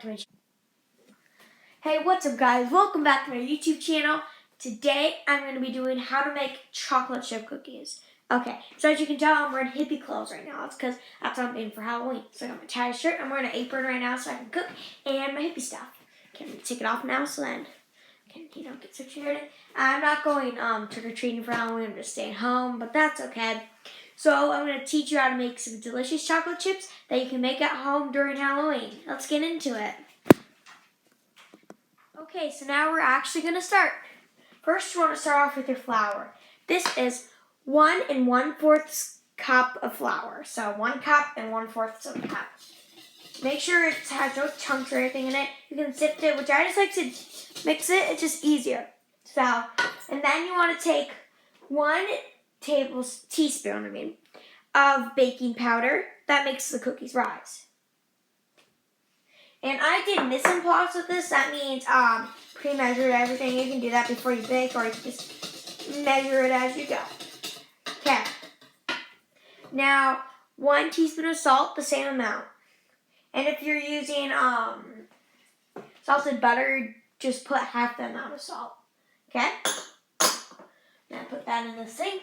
to my channel. Hey, what's up guys? Welcome back to my YouTube channel. Today I'm going to be doing how to make chocolate chip cookies. Okay, so as you can tell, I'm wearing hippie clothes right now. It's because that's what I'm in for Halloween. So I got my tie shirt, I'm wearing an apron right now so I can cook, and my hippie stuff. Okay, I'm going to take it off now so then I can, get situated. I'm not going trick-or-treating for Halloween, I'm just staying home, but that's okay. So I'm going to teach you how to make some delicious chocolate chips that you can make at home during Halloween. Let's get into it. Okay, so now we're actually going to start. First, you want to start off with your flour. This is 1 1/4 cup of flour. So 1 cup and 1/4 of a cup. Make sure it has no chunks or anything in it. You can sift it, which I just like to mix it. It's just easier. So, and then you want to take 1 teaspoon of baking powder. That makes the cookies rise. And I did mise en place with this. That means pre-measured everything. You can do that before you bake, or you can just measure it as you go. Okay. Now, 1 teaspoon of salt, the same amount. And if you're using salted butter, just put half the amount of salt. Okay? Now put that in the sink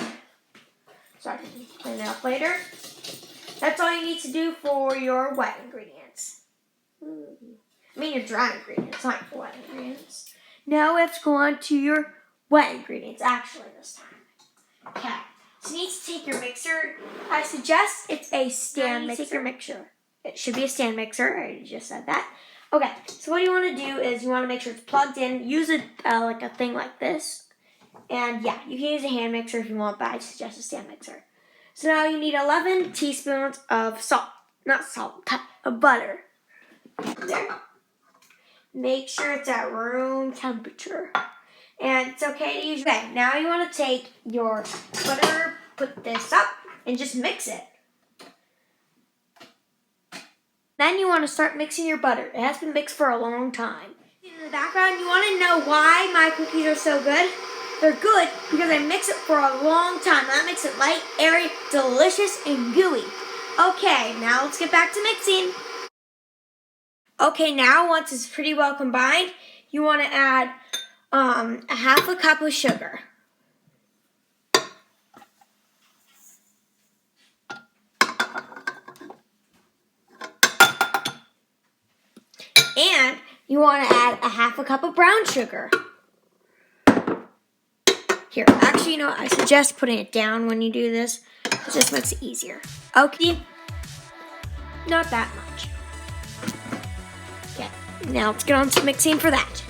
so I can clean it up later. That's all you need to do for your wet ingredients. I mean your dry ingredients, not your wet ingredients. Now we have to go on to your wet ingredients, actually, this time. Okay, so you need to take your mixer. I suggest it's a stand mixer. Take your mixer. It should be a stand mixer. I already just said that. Okay, so what you want to do is you want to make sure it's plugged in. Use like a thing like this. And yeah, you can use a hand mixer if you want, but I suggest a stand mixer. So now you need 11 teaspoons of salt. Not salt, of butter. There. Make sure it's at room temperature. And it's okay to use. Okay, now you want to take your butter, put this up, and just mix it. Then you want to start mixing your butter. It has been mixed for a long time. In the background, you want to know why my cookies are so good? They're good because I mix it for a long time. That makes it light, airy, delicious, and gooey. Okay, now let's get back to mixing. Okay, now once it's pretty well combined, you want to add a 1/2 cup of sugar. And you want to add a 1/2 cup of brown sugar. Here, actually, you know what? I suggest putting it down when you do this. It just makes it easier. Okay, not that much. Okay, now let's get on to mixing for that.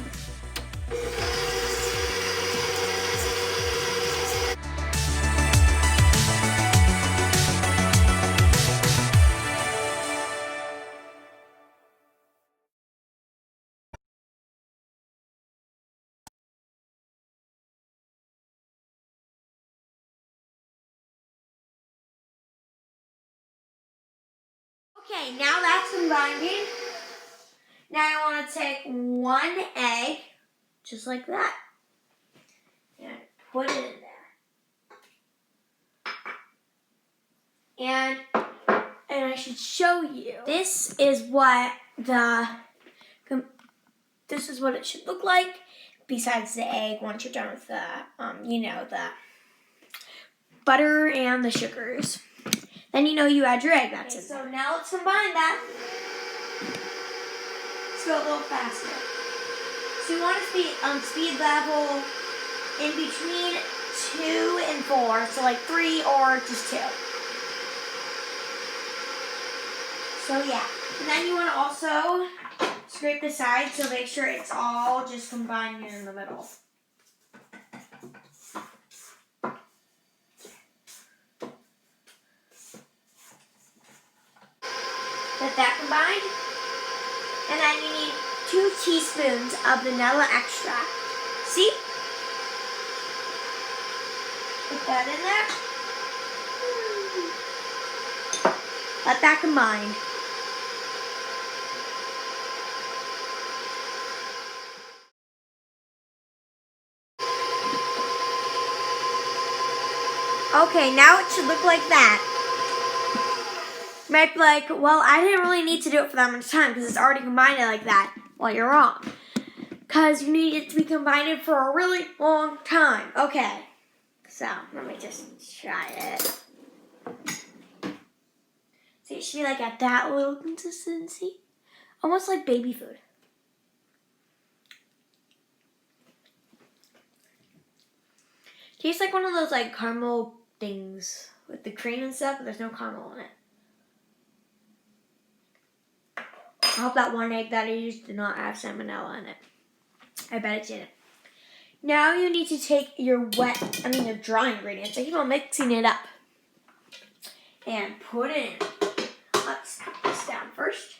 Okay, now that's combining. Now I want to take 1 egg, just like that, and put it in there. And I should show you. This is what it should look like. Besides the egg, once you're done with the the butter and the sugars. Then you add your egg. That's it. So now let's combine that. Let's go a little faster. So you want to be on speed level in between 2 and 4. So like 3 or just 2. So yeah. And then you want to also scrape the sides, so make sure it's all just combined in the middle. Get that combined. And then you need 2 teaspoons of vanilla extract. See? Put that in there. Let that combine. Okay, now it should look like that. You might be like, well, I didn't really need to do it for that much time because it's already combined like that. Well, you're wrong. Because you need it to be combined for a really long time. Okay. So, let me just try it. See, it should be like at that little consistency. Almost like baby food. Tastes like one of those like caramel things with the cream and stuff, but there's no caramel in it. I hope that one egg that I used did not have salmonella in it. I bet it didn't. Now you need to take your the dry ingredients. I keep on mixing it up. And put it in. Let's put this down first.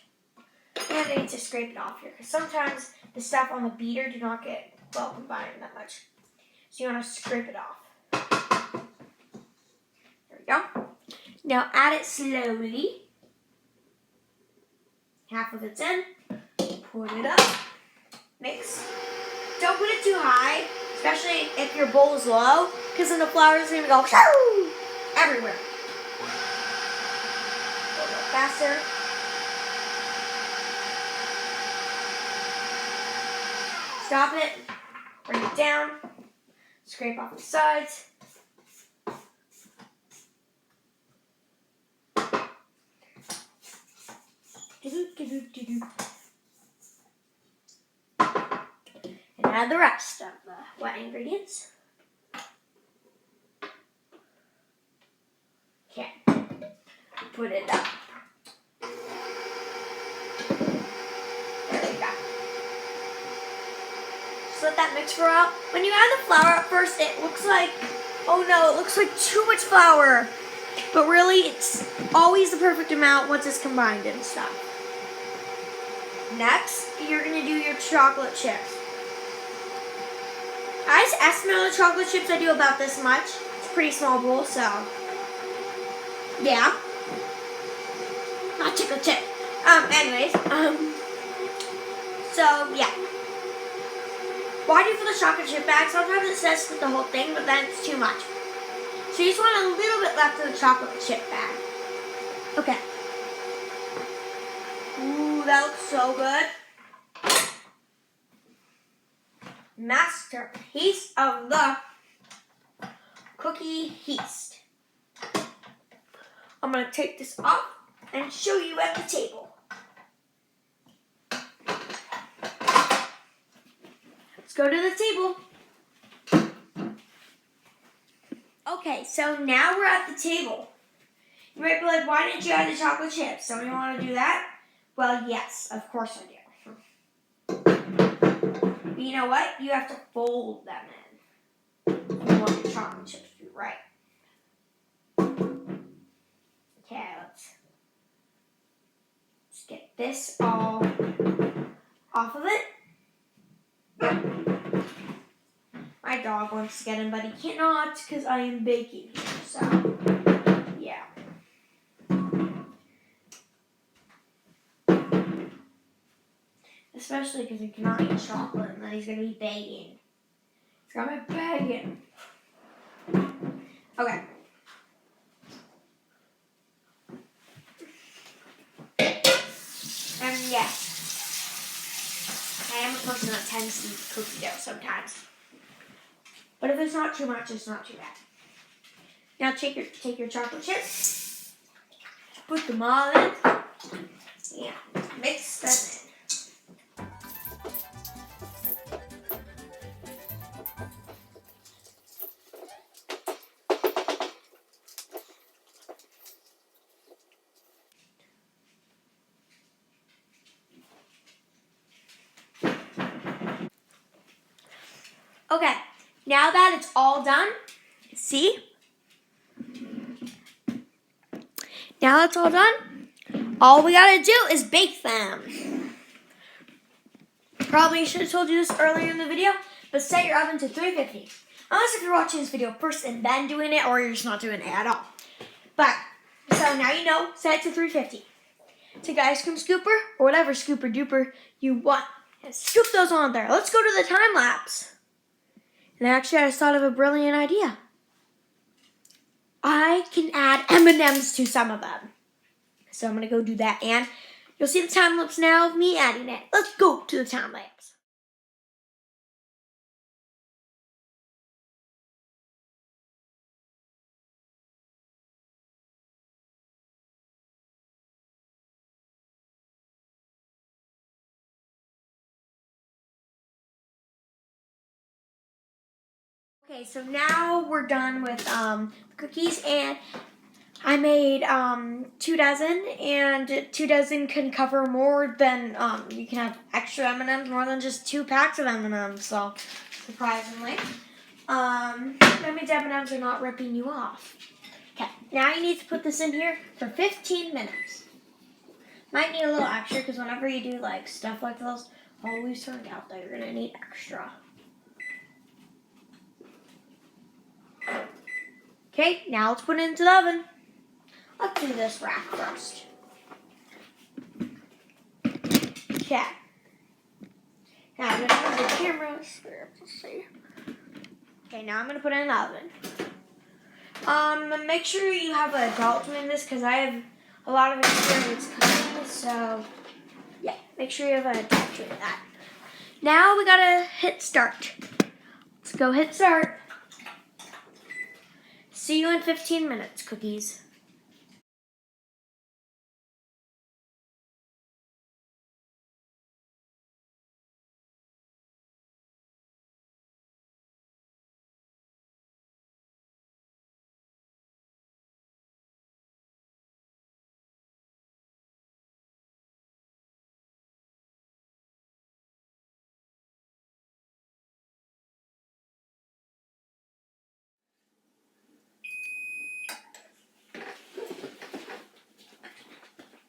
And I need to scrape it off here because sometimes the stuff on the beater do not get well combined that much. So you want to scrape it off. There we go. Now add it slowly. Half of it's in. Put it up. Mix. Don't put it too high, especially if your bowl is low, because then the flour is going to go everywhere. Go a little faster. Stop it. Bring it down. Scrape off the sides. And add the rest of the wet ingredients. Okay. Put it up. There we go. Just let that mix for a while. When you add the flour at first, it looks like, oh no, it looks like too much flour. But really, it's always the perfect amount once it's combined and stuff. Next, you're going to do your chocolate chips. I just estimate the chocolate chips. I do about this much. It's a pretty small bowl, so yeah. Not chocolate chip. Anyways, so yeah. Why do you for the chocolate chip bag? Sometimes it says with the whole thing, but then it's too much. So you just want a little bit left of the chocolate chip bag. Okay. Ooh, that looks so good. Masterpiece of the cookie yeast. I'm going to take this off and show you at the table. Let's go to the table. Okay, so now we're at the table. You might be like, why didn't you add the chocolate chips? Don't you want to do that? Well, yes, of course I do. But you know what? You have to fold them in. You want the chocolate chips to be right. Okay, let's get this all off of it. My dog wants to get in, but he cannot because I am baking here, so yeah. Especially because he cannot eat chocolate and then he's going to be begging. He's going to be begging. Okay. And yes, I am a person that tends to eat cookie dough sometimes. But if it's not too much, it's not too bad. Now take your chocolate chips, put them all in, yeah, mix them in. Okay, now that it's all done, see? Now that's all done, all we gotta do is bake them. Probably should have told you this earlier in the video, but set your oven to 350. Unless if you're watching this video first and then doing it, or you're just not doing it at all. But, so now you know, set it to 350. Take an ice cream scooper, or whatever scooper duper you want, and scoop those on there. Let's go to the time lapse. And actually, I just thought of a brilliant idea. I can add M&Ms to some of them. So I'm going to go do that, and you'll see the time lapse now of me adding it. Let's go to the time lapse. Okay, so now we're done with cookies, and I made 2 dozen, and 2 dozen can cover more than, you can have extra M&Ms, more than just 2 packs of M&Ms, so surprisingly. That means M&Ms are not ripping you off. Okay, now you need to put this in here for 15 minutes. Might need a little extra, because whenever you do like stuff like this, always turns out that you're gonna need extra. Okay, now let's put it into the oven. Let's do this rack first. Okay. Now I'm gonna move the camera so you're able to see. Okay, now I'm gonna put it in the oven. Make sure you have an adult doing this, because I have a lot of experience cooking, so yeah, make sure you have an adult doing that. Now we gotta hit start. Let's go hit start. See you in 15 minutes, cookies.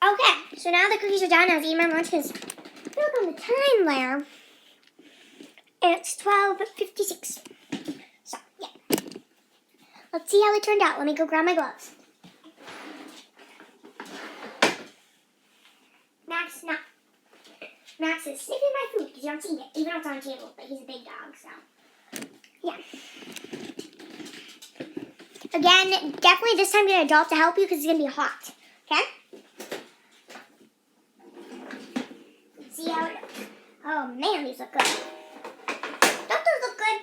Okay, so now the cookies are done. I was eating my lunch because look on the time there. It's 12:56. So, yeah. Let's see how they turned out. Let me go grab my gloves. Max is sniffing my food because you don't see it, even though it's on the table, but he's a big dog, so. Yeah. Again, definitely this time get an adult to help you because it's going to be hot. Okay? See how it looks. Oh man, these look good. Don't those look good?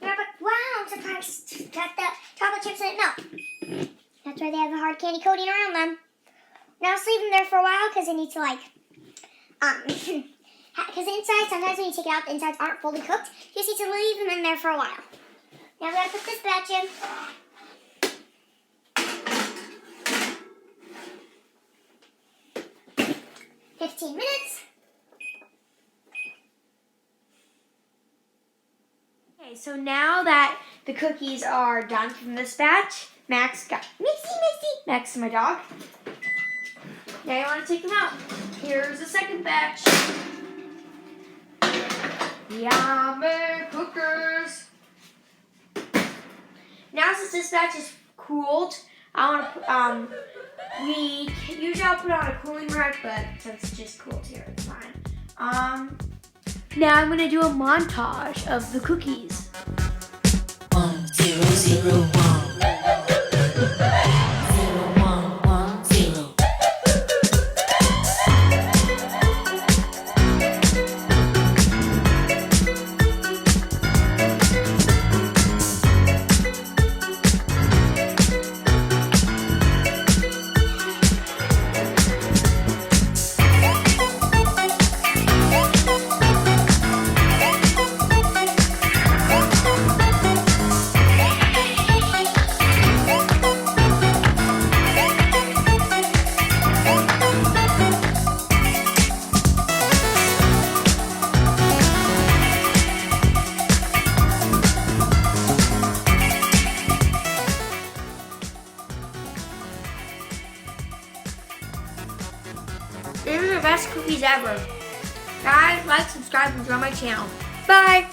Remember, wow, I'm surprised. Got the chocolate chips in it. No. That's why they have a hard candy coating around them. Now let's leave them there for a while because they need to because the inside, sometimes when you take it out, the insides aren't fully cooked. You just need to leave them in there for a while. Now we gotta put this batch in. $15 minutes. Okay, so now that the cookies are done from this batch, Max got Mixie. Max is my dog. Now you want to take them out. Here's the second batch. Yummy cookers. Now since this batch is cooled, I want to put, we usually I'll put on a cooling rack, but since it's just cooled here, it's fine. Now I'm gonna do a montage of the cookies. 1 0 0 1 0 1 1 0. These are the best cookies ever. Guys, like, subscribe, and join my channel. Bye!